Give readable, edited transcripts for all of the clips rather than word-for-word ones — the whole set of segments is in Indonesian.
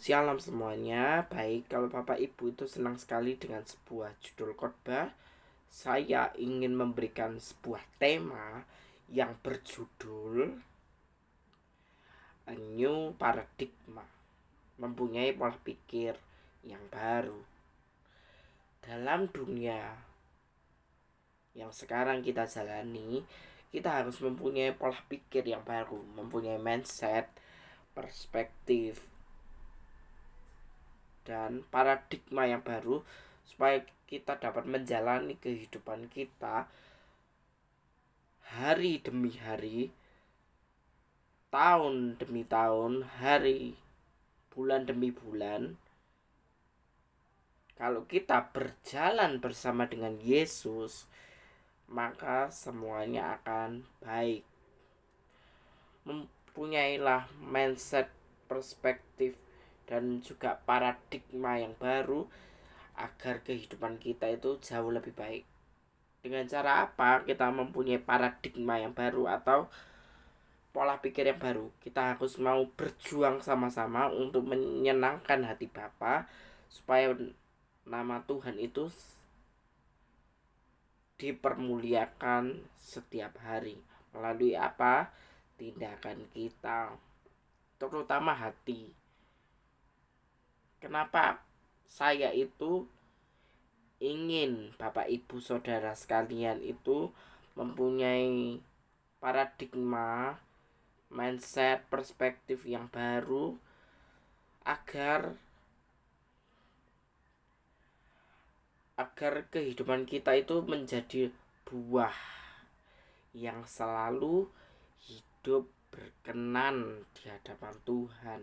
Shalom semuanya. Baik, kalau Bapak Ibu itu senang sekali dengan sebuah judul khotbah, saya ingin memberikan sebuah tema yang berjudul A New Paradigma, mempunyai pola pikir yang baru. Dalam dunia yang sekarang kita jalani, kita harus mempunyai pola pikir yang baru, mempunyai mindset, perspektif, dan paradigma yang baru supaya kita dapat menjalani kehidupan kita hari demi hari, tahun demi tahun, hari, bulan demi bulan. Kalau kita berjalan bersama dengan Yesus, maka semuanya akan baik. Mempunyailah mindset, perspektif, dan juga paradigma yang baru agar kehidupan kita itu jauh lebih baik. Dengan cara apa kita mempunyai paradigma yang baru atau pola pikir yang baru? Kita harus mau berjuang sama-sama untuk menyenangkan hati Bapa supaya nama Tuhan itu dipermuliakan setiap hari. Melalui apa? Tindakan kita, terutama hati. Kenapa saya itu ingin Bapak Ibu Saudara sekalian itu mempunyai paradigma, mindset, perspektif yang baru agar kehidupan kita itu menjadi buah yang selalu hidup berkenan di hadapan Tuhan.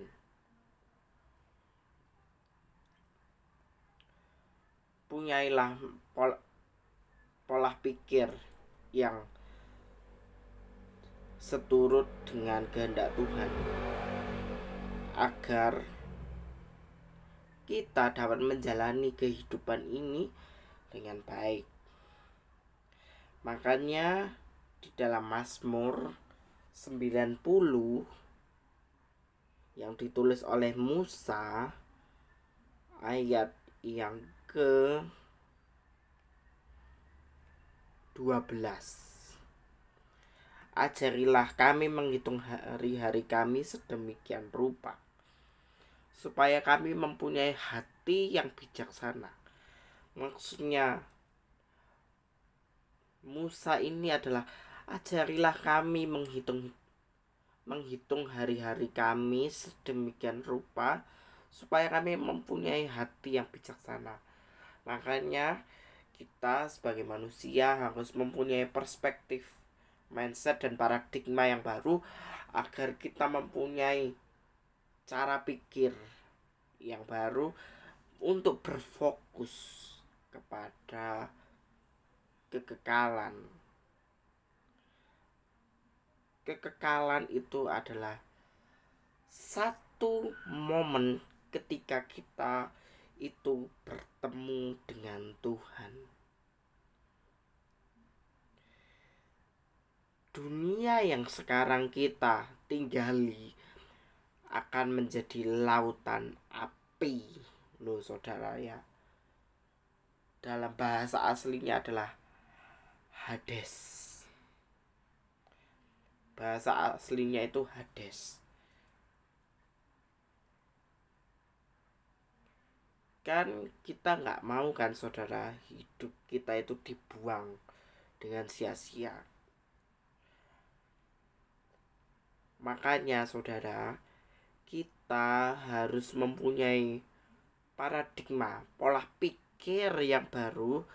Punyailah pola pikir yang seturut dengan kehendak Tuhan agar kita dapat menjalani kehidupan ini dengan baik. Makanya di dalam Mazmur 90 yang ditulis oleh Musa, ayat yang ke 12, ajarilah kami menghitung hari-hari kami sedemikian rupa supaya kami mempunyai hati yang bijaksana. Maksudnya Musa ini adalah ajarilah kami menghitung hari-hari kami sedemikian rupa supaya kami mempunyai hati yang bijaksana. Makanya kita sebagai manusia harus mempunyai perspektif, mindset, dan paradigma yang baru agar kita mempunyai cara pikir yang baru untuk berfokus kepada kekekalan. Kekekalan itu adalah satu momen ketika kita itu bertemu dengan Tuhan. Dunia yang sekarang kita tinggali akan menjadi lautan api loh saudara ya. Dalam bahasa aslinya adalah Hades. Bahasa aslinya itu Hades. Kan kita nggak mau kan saudara hidup kita itu dibuang dengan sia-sia. Makanya saudara, kita harus mempunyai paradigma, pola pikir yang baru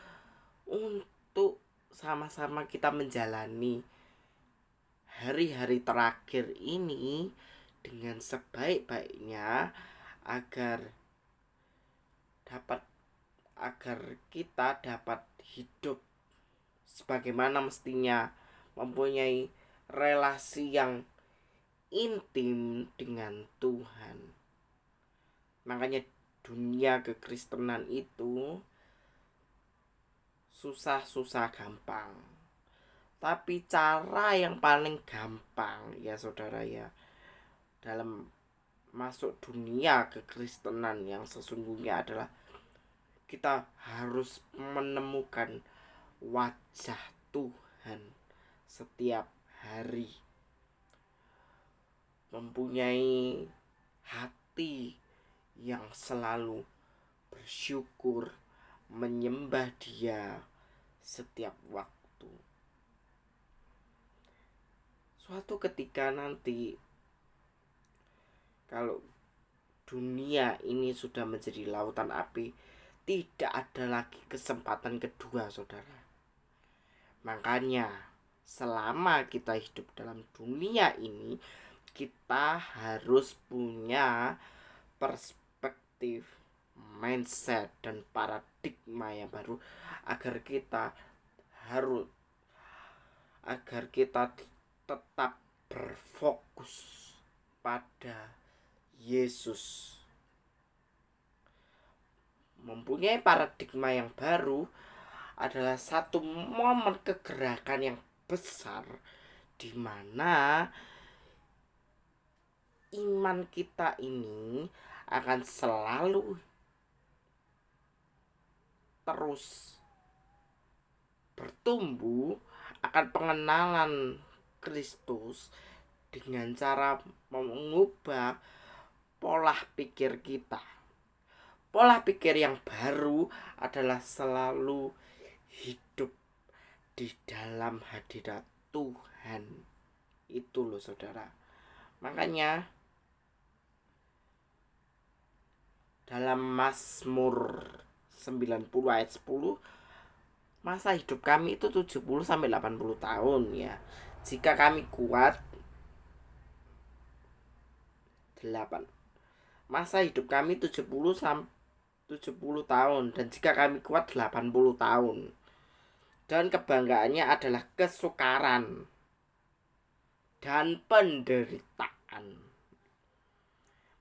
untuk sama-sama kita menjalani hari-hari terakhir ini dengan sebaik-baiknya agar kita dapat hidup sebagaimana mestinya, mempunyai relasi yang intim dengan Tuhan. Makanya dunia kekristenan itu susah-susah gampang, tapi cara yang paling gampang ya saudara ya dalam masuk dunia kekristenan yang sesungguhnya adalah kita harus menemukan wajah Tuhan setiap hari, mempunyai hati yang selalu bersyukur, menyembah Dia setiap waktu. Suatu ketika nanti, kalau dunia ini sudah menjadi lautan api, tidak ada lagi kesempatan kedua, saudara. Makanya selama kita hidup dalam dunia ini, kita harus punya perspektif, mindset, dan paradigma yang baru agar kita tetap berfokus pada Yesus. Mempunyai paradigma yang baru adalah satu momen kegerakan yang besar, di mana iman kita ini akan selalu terus bertumbuh akan pengenalan Kristus dengan cara mengubah pola pikir kita. Pola pikir yang baru adalah selalu hidup di dalam hadirat Tuhan. Itu loh, saudara. Makanya dalam Mazmur 90 ayat 10, masa hidup kami itu 70 sampai 80 tahun ya. Jika kami kuat 8. Masa hidup kami 70 tahun, dan jika kami kuat 80 tahun. Dan kebanggaannya adalah kesukaran dan penderitaan.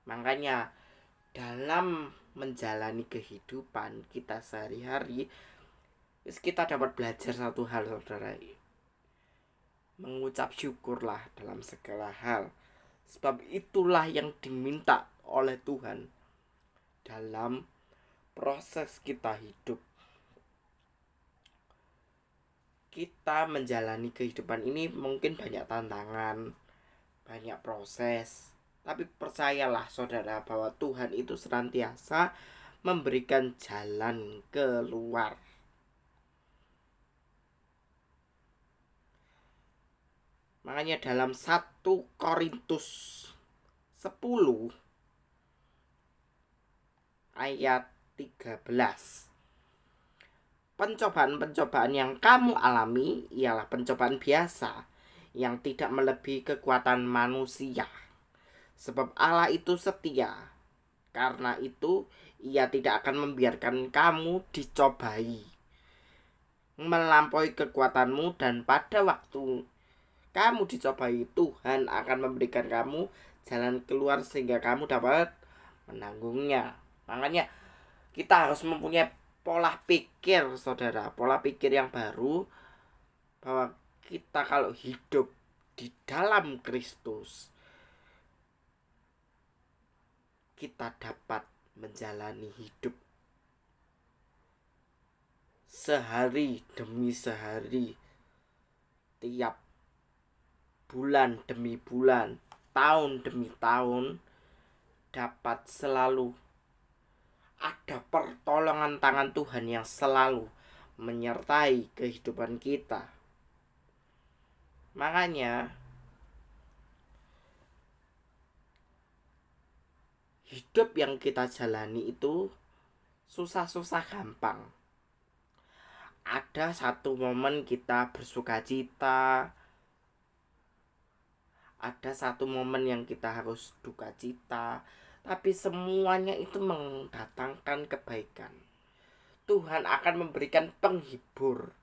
Makanya dalam menjalani kehidupan kita sehari-hari, kita dapat belajar satu hal, saudara. Mengucap syukurlah dalam segala hal, sebab itulah yang diminta oleh Tuhan dalam proses kita hidup. Kita menjalani kehidupan ini mungkin banyak tantangan, banyak proses, tapi percayalah, saudara, bahwa Tuhan itu senantiasa memberikan jalan keluar. Makanya dalam 1 Korintus 10 ayat 13, pencobaan-pencobaan yang kamu alami ialah pencobaan biasa yang tidak melebihi kekuatan manusia. Sebab Allah itu setia. Karena itu Ia tidak akan membiarkan kamu dicobai melampaui kekuatanmu, dan pada waktu kamu dicobai, Tuhan akan memberikan kamu jalan keluar sehingga kamu dapat menanggungnya. Makanya kita harus mempunyai pola pikir, saudara, pola pikir yang baru, bahwa kita kalau hidup di dalam Kristus, kita dapat menjalani hidup sehari demi sehari, tiap bulan demi bulan, tahun demi tahun, dapat selalu ada pertolongan tangan Tuhan yang selalu menyertai kehidupan kita. Makanya hidup yang kita jalani itu susah-susah gampang. Ada satu momen kita bersuka cita, ada satu momen yang kita harus duka cita, tapi semuanya itu mendatangkan kebaikan. Tuhan akan memberikan penghibur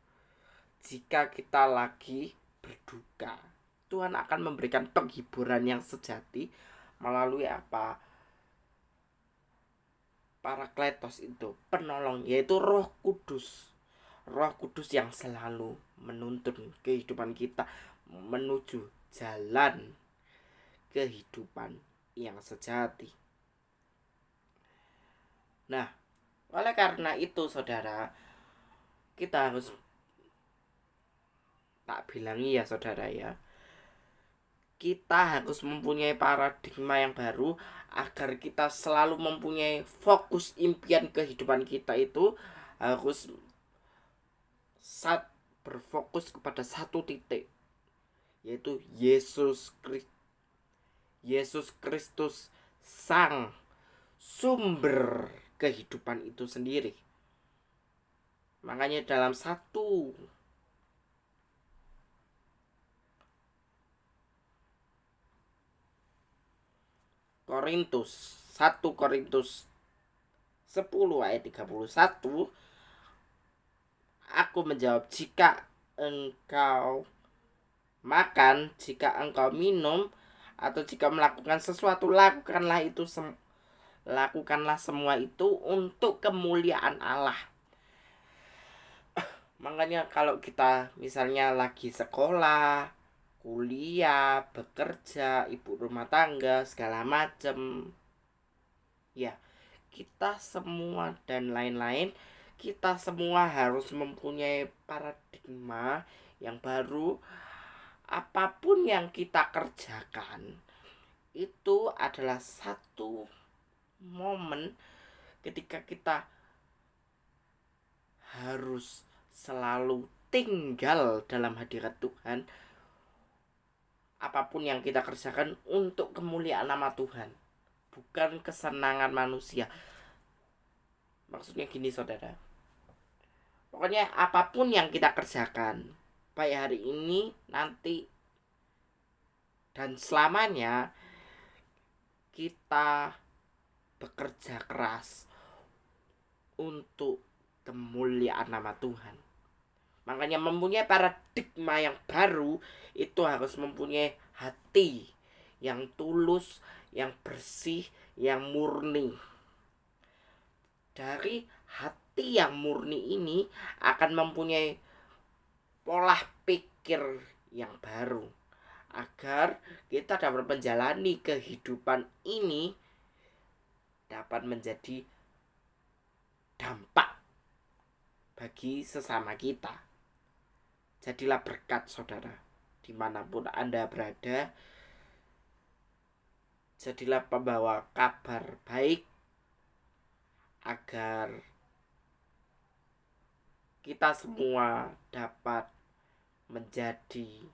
jika kita lagi berduka. Tuhan akan memberikan penghiburan yang sejati melalui apa? Parakletos itu, penolong, yaitu Roh Kudus. Roh Kudus yang selalu menuntun kehidupan kita menuju jalan kehidupan yang sejati. Nah, oleh karena itu saudara, kita harus, tak bilangi ya saudara ya, kita harus mempunyai paradigma yang baru agar kita selalu mempunyai fokus impian kehidupan kita itu harus berfokus kepada satu titik, yaitu Yesus Kristus sang sumber kehidupan itu sendiri. Makanya dalam 1 Korintus 10 ayat 31, aku menjawab, jika engkau makan, jika engkau minum, atau jika melakukan sesuatu, lakukanlah semua itu untuk kemuliaan Allah. Makanya kalau kita misalnya lagi sekolah, kuliah, bekerja, ibu rumah tangga, segala macem, ya kita semua dan lain-lain, kita semua harus mempunyai paradigma yang baru. Apapun yang kita kerjakan itu adalah satu momen ketika kita harus selalu tinggal dalam hadirat Tuhan. Apapun yang kita kerjakan untuk kemuliaan nama Tuhan, bukan kesenangan manusia. Maksudnya gini saudara, pokoknya apapun yang kita kerjakan, baik hari ini, nanti, dan selamanya, kita bekerja keras untuk kemuliaan nama Tuhan. Makanya mempunyai paradigma yang baru itu harus mempunyai hati yang tulus, yang bersih, yang murni. Dari hati yang murni ini akan mempunyai pola pikir yang baru, agar kita dapat menjalani kehidupan ini dapat menjadi dampak bagi sesama kita. Jadilah berkat saudara, dimanapun Anda berada. Jadilah pembawa kabar baik agar kita semua dapat menjadi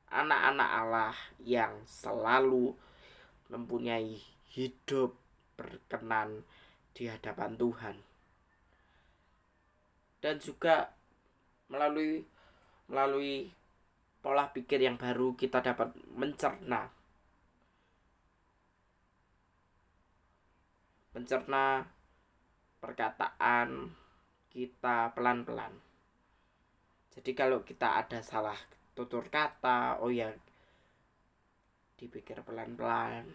anak-anak Allah yang selalu mempunyai hidup berkenan di hadapan Tuhan. Dan juga melalui pola pikir yang baru kita dapat mencerna perkataan kita pelan-pelan. Jadi kalau kita ada salah tutur kata, oh ya, dipikir pelan-pelan,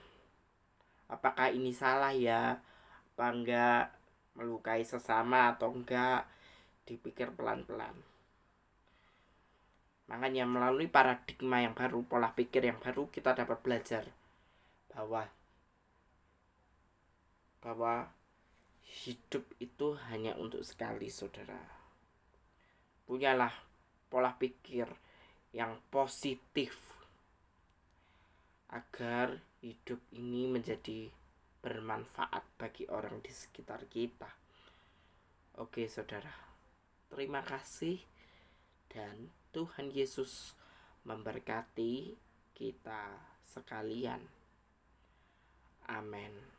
apakah ini salah ya, apa enggak, melukai sesama atau enggak, dipikir pelan-pelan. Makanya melalui paradigma yang baru, pola pikir yang baru, kita dapat belajar bahwa hidup itu hanya untuk sekali saudara. Punyalah pola pikir yang positif agar hidup ini menjadi bermanfaat bagi orang di sekitar kita. Oke saudara, terima kasih, dan Tuhan Yesus memberkati kita sekalian. Amin.